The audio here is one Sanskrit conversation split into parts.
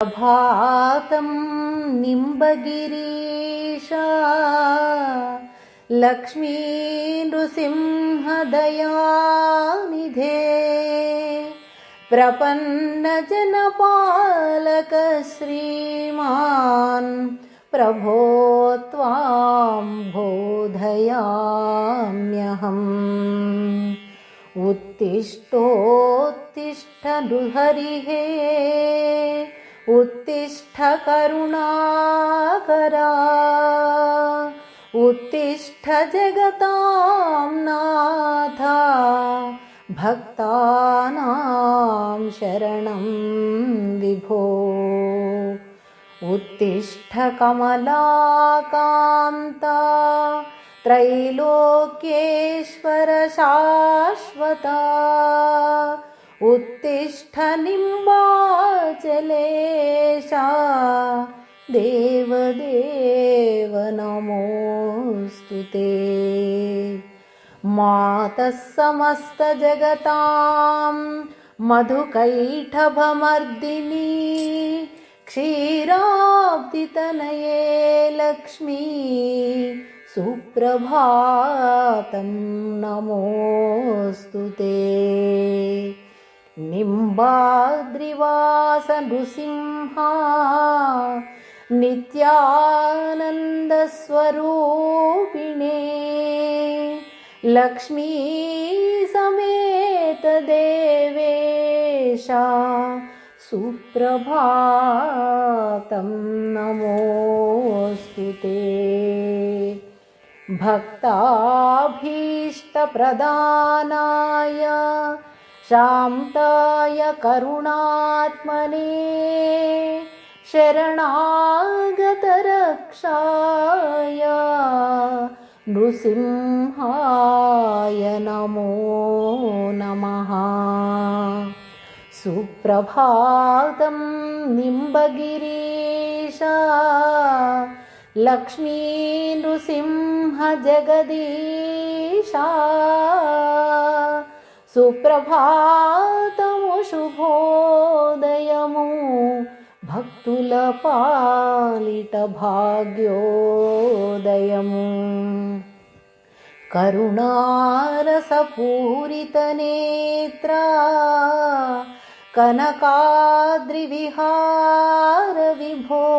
प्रभातं निम्बगिरीशा लक्ष्मी नृसिंहदयानिधे प्रपन्नजनपालक श्रीमान् प्रभो त्वां बोधयाम्यहम्। उत्तिष्ठोत्तिष्ठ नृहरिः उत्तिष्ठ करुणाकरा उत्तिष्ठ जगतां नाथा भक्तानां शरणं विभो। उत्तिष्ठ कमलाकान्ता त्रैलोक्येश्वर शाश्वता उत्तिष्ठ निम्बाचलेशा देवदेव नमोऽस्तुते। मातः समस्तजगतां मधुकैटभमर्दिनी क्षीराब्धितनये लक्ष्मी सुप्रभातं नमोऽस्तुते। निम्बाद्रिवास नृसिंहा नित्यानन्दस्वरूपिणे लक्ष्मी समेत देवेशा सुप्रभातं नमोऽस्तुते। भक्ताभीष्टप्रदानाय शान्ताय करुणात्मने शरणागतरक्षाय नृसिंहाय नमो नमः। सुप्रभातं निम्बगिरीशा लक्ष्मी नृसिंह जगदीशा सुप्रभातमु शुभोदयमु భక్తుల పాలిట భాగ్యోదయము। కరుణారసపూరిత నేత్ర కనకాద్రి విహార విభో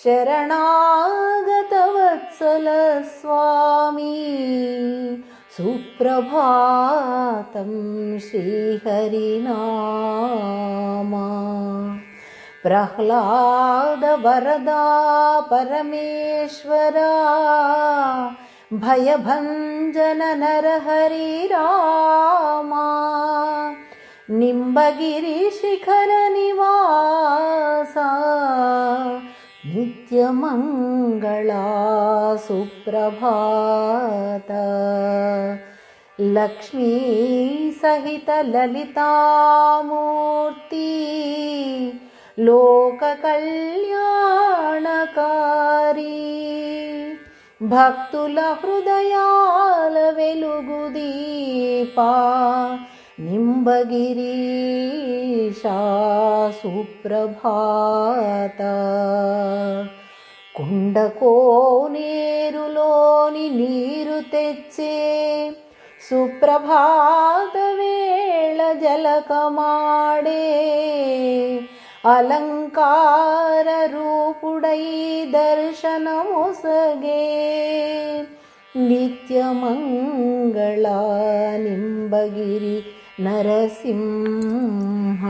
శరణాగత వత్సల స్వామి సుప్రభాతం శ్రీహరినామా। प्रह्लाद वरदा परमेश्वरा भयभञ्जन नरहरि रामा निम्बगिरि शिखर निवासा नित्यमङ्गला सुप्रभात। लक्ष्मी सहित ललितामूर्ति लोक कल्याणकारी भक्तुल हृदयाल वेलुगु दीपा निम्बगिरीशा सुप्रभात। కుండకోనేరులోని నీరు తెచ్చే సుప్రభాత వేళ జలకమాడే అలంకార రూపుడై దర్శనమొసగే నిత్యమంగళ నింబగిరి నరసింహ।